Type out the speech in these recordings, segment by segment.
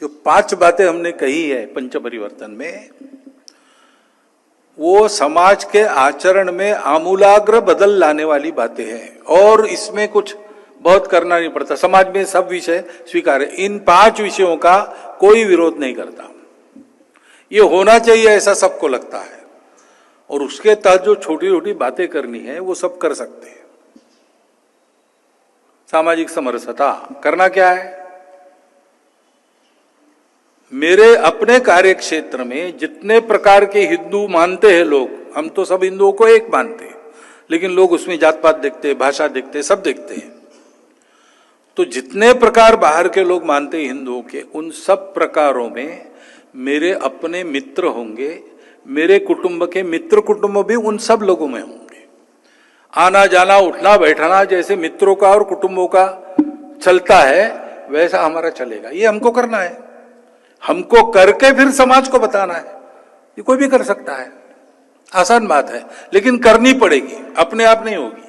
जो 5 बातें हमने कही है पंच परिवर्तन में, वो समाज के आचरण में आमूलाग्र बदल लाने वाली बातें हैं और इसमें कुछ बहुत करना नहीं पड़ता। समाज में सब विषय स्वीकार है, इन 5 विषयों का कोई विरोध नहीं करता। ये होना चाहिए ऐसा सबको लगता है और उसके तहत जो छोटी छोटी बातें करनी है वो सब कर सकते हैं। सामाजिक समरसता करना क्या है? मेरे अपने कार्य क्षेत्र में जितने प्रकार के हिंदू मानते हैं लोग, हम तो सब हिंदुओं को एक मानते हैं, लेकिन लोग उसमें जात पात देखते हैं, भाषा देखते हैं, सब देखते हैं। तो जितने प्रकार बाहर के लोग मानते हैं हिंदुओं के, उन सब प्रकारों में मेरे अपने मित्र होंगे, मेरे कुटुंब के मित्र कुटुंब भी उन सब लोगों में होंगे। आना जाना उठना बैठना जैसे मित्रों का और कुटुंबों का चलता है वैसा हमारा चलेगा। ये हमको करना है, हमको करके फिर समाज को बताना है। ये कोई भी कर सकता है, आसान बात है, लेकिन करनी पड़ेगी, अपने आप नहीं होगी।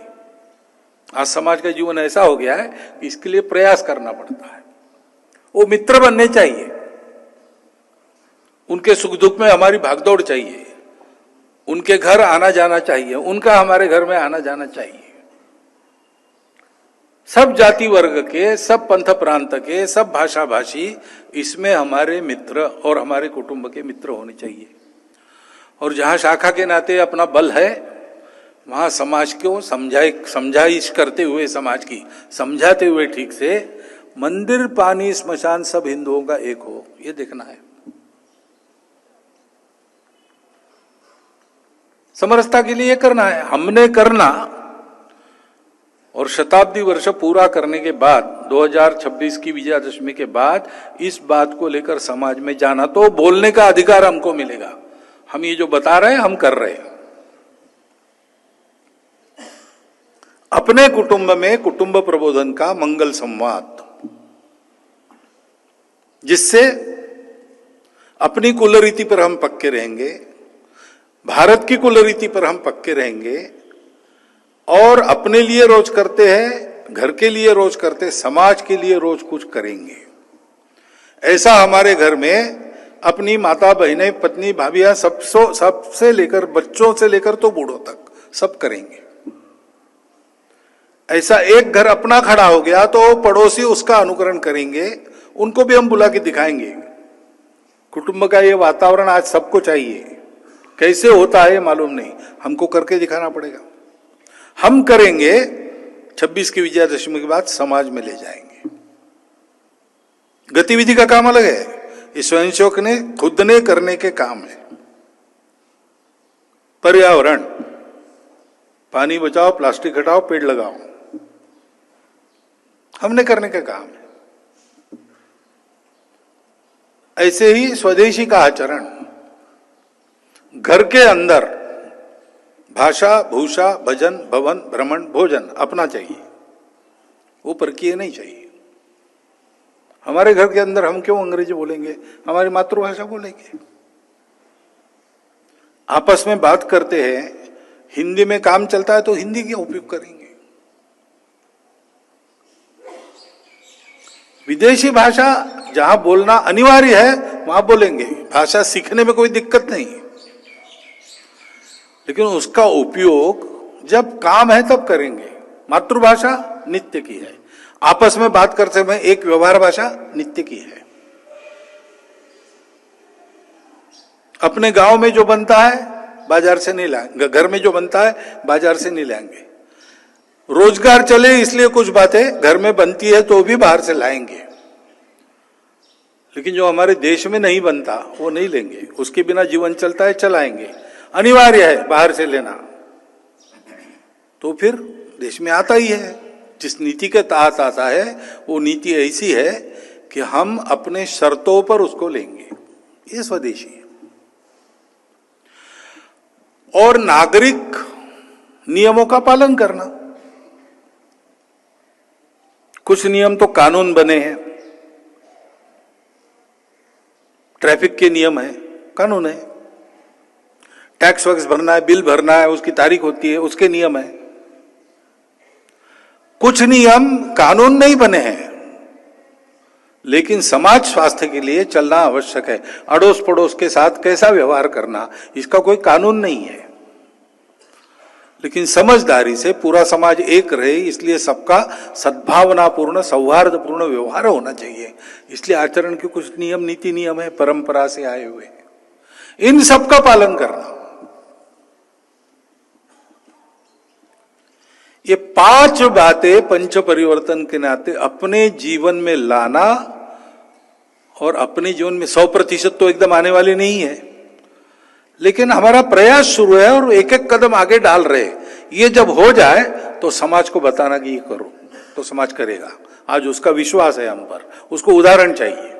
आज समाज का जीवन ऐसा हो गया है कि इसके लिए प्रयास करना पड़ता है। वो मित्र बनने चाहिए, उनके सुख दुख में हमारी भागदौड़ चाहिए, उनके घर आना जाना चाहिए, उनका हमारे घर में आना जाना चाहिए। सब जाति वर्ग के, सब पंथ प्रांत के, सब भाषा भाषी इसमें हमारे मित्र और हमारे कुटुंब के मित्र होने चाहिए। और जहां शाखा के नाते अपना बल है वहां समाज को समझाइश करते हुए, समाज की समझाते हुए ठीक से मंदिर पानी स्मशान सब हिंदुओं का एक हो, ये देखना है। समरसता के लिए करना है, हमने करना। और शताब्दी वर्ष पूरा करने के बाद 2026 की विजयादशमी के बाद इस बात को लेकर समाज में जाना, तो बोलने का अधिकार हमको मिलेगा। हम ये जो बता रहे हैं हम कर रहे हैं। अपने कुटुंब में कुटुंब प्रबोधन का मंगल संवाद, जिससे अपनी कुलरीति पर हम पक्के रहेंगे, भारत की कुलरीति पर हम पक्के रहेंगे और अपने लिए रोज करते हैं, घर के लिए रोज करते, समाज के लिए रोज कुछ करेंगे। ऐसा हमारे घर में अपनी माता बहनें पत्नी भाभियां सबसे लेकर बच्चों से लेकर तो बूढ़ों तक सब करेंगे। ऐसा एक घर अपना खड़ा हो गया तो पड़ोसी उसका अनुकरण करेंगे, उनको भी हम बुला के दिखाएंगे। कुटुंब का ये वातावरण आज सबको चाहिए। कैसे होता है मालूम नहीं, हमको करके दिखाना पड़ेगा। हम करेंगे, 26 की विजयादशमी के बाद समाज में ले जाएंगे। गतिविधि का काम अलग है, ये स्वयंसेवक ने खुद ने करने के काम है। पर्यावरण, पानी बचाओ, प्लास्टिक हटाओ, पेड़ लगाओ, हमने करने का काम है। ऐसे ही स्वदेशी का आचरण, घर के अंदर भाषा भूषा भजन भवन भ्रमण भोजन अपना चाहिए, वो परकीय नहीं चाहिए। हमारे घर के अंदर हम क्यों अंग्रेजी बोलेंगे, हमारी मातृभाषा बोलेंगे। आपस में बात करते हैं, हिंदी में काम चलता है तो हिंदी का उपयोग करेंगे। विदेशी भाषा जहां बोलना अनिवार्य है वहां बोलेंगे, भाषा सीखने में कोई दिक्कत नहीं, लेकिन उसका उपयोग जब काम है तब करेंगे। मातृभाषा नित्य की है, आपस में बात करते समय एक व्यवहार भाषा नित्य की है। अपने गांव में जो बनता है बाजार से नहीं लाएंगे, घर में जो बनता है बाजार से नहीं लाएंगे। रोजगार चले इसलिए कुछ बातें घर में बनती है तो भी बाहर से लाएंगे, लेकिन जो हमारे देश में नहीं बनता वो नहीं लेंगे। उसके बिना जीवन चलता है, चलाएंगे, अनिवार्य है बाहर से लेना, तो फिर देश में आता ही है। जिस नीति के तहत आता है वो नीति ऐसी है कि हम अपने शर्तों पर उसको लेंगे, ये स्वदेशी है। और नागरिक नियमों का पालन करना, कुछ नियम तो कानून बने हैं, ट्रैफिक के नियम है, कानून है। टैक्स वैक्स भरना है, बिल भरना है, उसकी तारीख होती है, उसके नियम है। कुछ नियम कानून नहीं बने हैं लेकिन समाज स्वास्थ्य के लिए चलना आवश्यक है। अड़ोस पड़ोस के साथ कैसा व्यवहार करना, इसका कोई कानून नहीं है, लेकिन समझदारी से पूरा समाज एक रहे, इसलिए सबका सद्भावनापूर्ण सौहार्दपूर्ण व्यवहार होना चाहिए। इसलिए आचरण के कुछ नियम, नीति नियम है, परंपरा से आए हुए, इन सब का पालन करना। ये 5 बातें पंच परिवर्तन के नाते अपने जीवन में लाना, और अपने जीवन में 100% तो एकदम आने वाली नहीं है, लेकिन हमारा प्रयास शुरू है और एक एक कदम आगे डाल रहे। ये जब हो जाए तो समाज को बताना कि ये करो, तो समाज करेगा। आज उसका विश्वास है हम पर, उसको उदाहरण चाहिए।